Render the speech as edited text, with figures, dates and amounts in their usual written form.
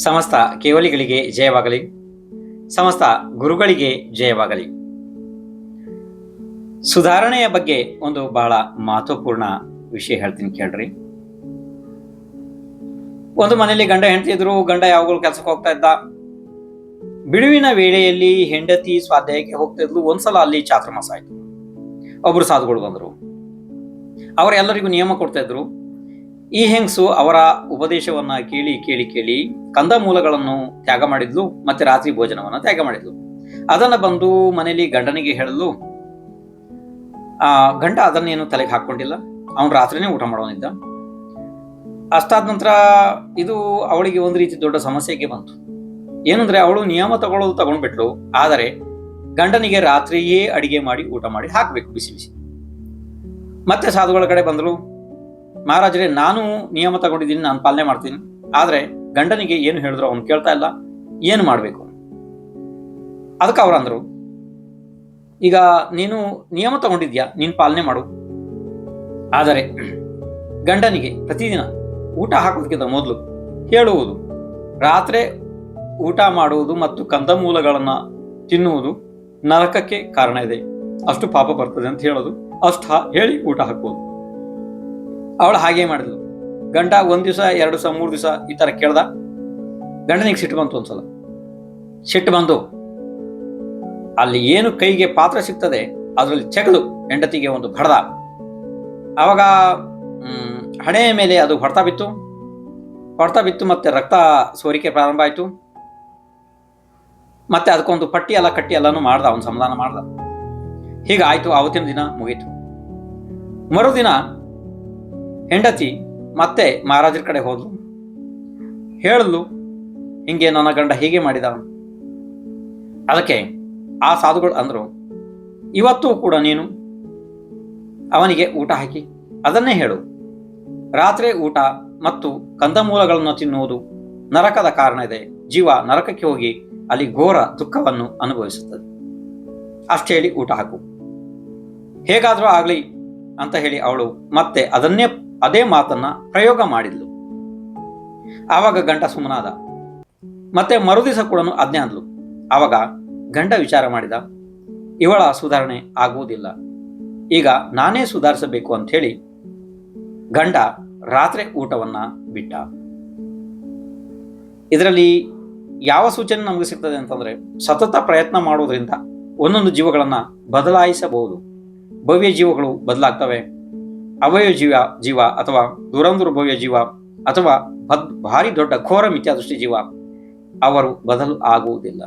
ಸಮಸ್ತ ಕೇವಲಿಗಳಿಗೆ ಜಯವಾಗಲಿ. ಸಮಸ್ತ ಗುರುಗಳಿಗೆ ಜಯವಾಗಲಿ. ಸುಧಾರಣೆಯ ಬಗ್ಗೆ ಒಂದು ಬಹಳ ಮಹತ್ವಪೂರ್ಣ ವಿಷಯ ಹೇಳ್ತೀನಿ ಕೇಳ್ರಿ. ಒಂದು ಮನೆಯಲ್ಲಿ ಗಂಡ ಹೆಂಡತಿ ಇದ್ರು. ಗಂಡ ಯಾವಾಗಲೂ ಕೆಲಸಕ್ಕೆ ಹೋಗ್ತಾ ಇದ್ದ. ಬಿಡುವಿನ ವೇಳೆಯಲ್ಲಿ ಹೆಂಡತಿ ಸ್ವಾಧ್ಯಾಯಕ್ಕೆ ಹೋಗ್ತಾ ಇದ್ಲು. ಒಂದ್ಸಲ ಅಲ್ಲಿ ಚಾತುರ್ಮಾಸ ಆಯ್ತು. ಒಬ್ರು ಸಾಧುಗಳು ಬಂದರು. ಅವರೆಲ್ಲರಿಗೂ ನಿಯಮ ಕೊಡ್ತಾ ಇದ್ರು. ಈ ಹೆಂಗಸು ಅವರ ಉಪದೇಶವನ್ನ ಕೇಳಿ ಕೇಳಿ ಕೇಳಿ ಕಂದಮೂಲಗಳನ್ನು ತ್ಯಾಗ ಮಾಡಿದ್ಲು, ಮತ್ತೆ ರಾತ್ರಿ ಭೋಜನವನ್ನ ತ್ಯಾಗ ಮಾಡಿದ್ಲು. ಅದನ್ನ ಬಂದು ಮನೆಯಲ್ಲಿ ಗಂಡನಿಗೆ ಹೇಳಲು ಗಂಡ ಅದನ್ನೇನು ತಲೆಗೆ ಹಾಕೊಂಡಿಲ್ಲ. ಅವನು ರಾತ್ರಿನೇ ಊಟ ಮಾಡೋನಿದ್ದ. ಅಷ್ಟಾದ ನಂತರ ಇದು ಅವಳಿಗೆ ಒಂದು ರೀತಿ ದೊಡ್ಡ ಸಮಸ್ಯೆಗೆ ಬಂತು. ಏನಂದ್ರೆ ಅವಳು ನಿಯಮ ತಗೊಳ್ಳೋದು ತಗೊಂಡ್ಬಿಟ್ಲು, ಆದರೆ ಗಂಡನಿಗೆ ರಾತ್ರಿಯೇ ಅಡಿಗೆ ಮಾಡಿ ಊಟ ಮಾಡಿ ಹಾಕ್ಬೇಕು ಬಿಸಿ ಬಿಸಿ. ಮತ್ತೆ ಸಾಧುಗಳ ಕಡೆ ಬಂದ್ರು. ಮಹಾರಾಜರೇ, ನಾನು ನಿಯಮ ತಗೊಂಡಿದ್ದೀನಿ, ನಾನು ಪಾಲನೆ ಮಾಡ್ತೀನಿ, ಆದ್ರೆ ಗಂಡನಿಗೆ ಏನು ಹೇಳಿದ್ರು ಅವನು ಕೇಳ್ತಾ ಇಲ್ಲ, ಏನು ಮಾಡಬೇಕು? ಅದಕ್ಕೆ ಅವ್ರು ಅಂದ್ರು, ಈಗ ನೀನು ನಿಯಮ ತಗೊಂಡಿದ್ಯಾ, ನೀನು ಪಾಲನೆ ಮಾಡು, ಆದರೆ ಗಂಡನಿಗೆ ಪ್ರತಿದಿನ ಊಟ ಹಾಕೋದಕ್ಕಿಂತ ಮೊದಲು ಹೇಳುವುದು, ರಾತ್ರಿ ಊಟ ಮಾಡುವುದು ಮತ್ತು ಕಂದಮೂಲಗಳನ್ನ ತಿನ್ನುವುದು ನರಕಕ್ಕೆ ಕಾರಣ ಇದೆ, ಅಷ್ಟು ಪಾಪ ಬರ್ತದೆ ಅಂತ ಹೇಳೋದು, ಅಷ್ಟು ಹೇಳಿ ಊಟ ಹಾಕುವುದು. ಅವಳು ಹಾಗೆ ಮಾಡಿದ್ಲು. ಗಂಡ ಒಂದ್ ದಿವಸ, 2 ದಿವಸ, 3 ದಿವಸ ಈ ತರ ಕೇಳ್ದ. ಗಂಡನಿಗೆ ಸಿಟ್ಟು ಬಂತು. ಒಂದ್ಸಲ ಸಿಟ್ಟು ಬಂದು ಅಲ್ಲಿ ಏನು ಕೈಗೆ ಪಾತ್ರ ಸಿಗ್ತದೆ ಅದರಲ್ಲಿ ಚೆಗದು ಹೆಂಡತಿಗೆ ಒಂದು ಬಡದ. ಆವಾಗ ಹಣೆಯ ಮೇಲೆ ಅದು ಹೊಡ್ತಾ ಬಿತ್ತು. ಮತ್ತೆ ರಕ್ತ ಸೋರಿಕೆ ಪ್ರಾರಂಭ ಆಯ್ತು. ಮತ್ತೆ ಅದಕ್ಕೊಂದು ಪಟ್ಟಿ ಎಲ್ಲ ಕಟ್ಟಿ ಎಲ್ಲಾನು ಮಾಡ್ದ, ಅವನು ಸಮಾಧಾನ ಮಾಡ್ದ. ಹೀಗಾಯ್ತು. ಆವತ್ತಿನ ದಿನ ಮುಗೀತು. ಮರುದಿನ ಹೆಂಡತಿ ಮತ್ತೆ ಮಹಾರಾಜರ ಕಡೆ ಹೋದ್ಲು. ಹೇಳಲು, ಹಿಂಗೆ ನನ್ನ ಗಂಡ ಹೀಗೆ ಮಾಡಿದ. ಅದಕ್ಕೆ ಆ ಸಾಧುಗಳು ಅಂದ್ರು, ಇವತ್ತು ಕೂಡ ನೀನು ಅವನಿಗೆ ಊಟ ಹಾಕಿ ಅದನ್ನೇ ಹೇಳು, ರಾತ್ರಿ ಊಟ ಮತ್ತು ಕಂದಮೂಲಗಳನ್ನು ತಿನ್ನುವುದು ನರಕದ ಕಾರಣ ಇದೆ, ಜೀವ ನರಕಕ್ಕೆ ಹೋಗಿ ಅಲ್ಲಿ ಘೋರ ದುಃಖವನ್ನು ಅನುಭವಿಸುತ್ತದೆ, ಅಷ್ಟೇ ಹೇಳಿ ಊಟ ಹಾಕು, ಹೇಗಾದ್ರೂ ಆಗ್ಲಿ ಅಂತ ಹೇಳಿ ಅವಳು ಮತ್ತೆ ಅದೇ ಮಾತನ್ನ ಪ್ರಯೋಗ ಮಾಡಿದ್ಲು. ಆವಾಗ ಗಂಡ ಸುಮ್ಮನಾದ. ಮತ್ತೆ ಮರುದಿವಸ ಕೂಡ ಆಜ್ಞೆ ಅಂದ್ಲು. ಆವಾಗ ಗಂಡ ವಿಚಾರ ಮಾಡಿದ, ಇವಳ ಸುಧಾರಣೆ ಆಗುವುದಿಲ್ಲ, ಈಗ ನಾನೇ ಸುಧಾರಿಸಬೇಕು ಅಂತ ಹೇಳಿ ಗಂಡ ರಾತ್ರಿ ಊಟವನ್ನ ಬಿಟ್ಟ. ಇದರಲ್ಲಿ ಯಾವ ಸೂಚನೆ ನಮಗೆ ಸಿಗ್ತದೆ ಅಂತಂದ್ರೆ, ಸತತ ಪ್ರಯತ್ನ ಮಾಡೋದ್ರಿಂದ ಒಂದೊಂದು ಜೀವಗಳನ್ನ ಬದಲಾಯಿಸಬಹುದು. ಭವ್ಯ ಜೀವಗಳು ಬದಲಾಗ್ತವೆ. ಅವಯ ಜೀವ ಅಥವಾ ದುರಂದುರ್ಭವ್ಯ ಜೀವ ಅಥವಾ ಭಾರಿ ದೊಡ್ಡ ಘೋರ ಮಿಥ್ಯಾದೃಷ್ಟಿ ಜೀವ, ಅವರು ಬದಲು ಆಗುವುದಿಲ್ಲ.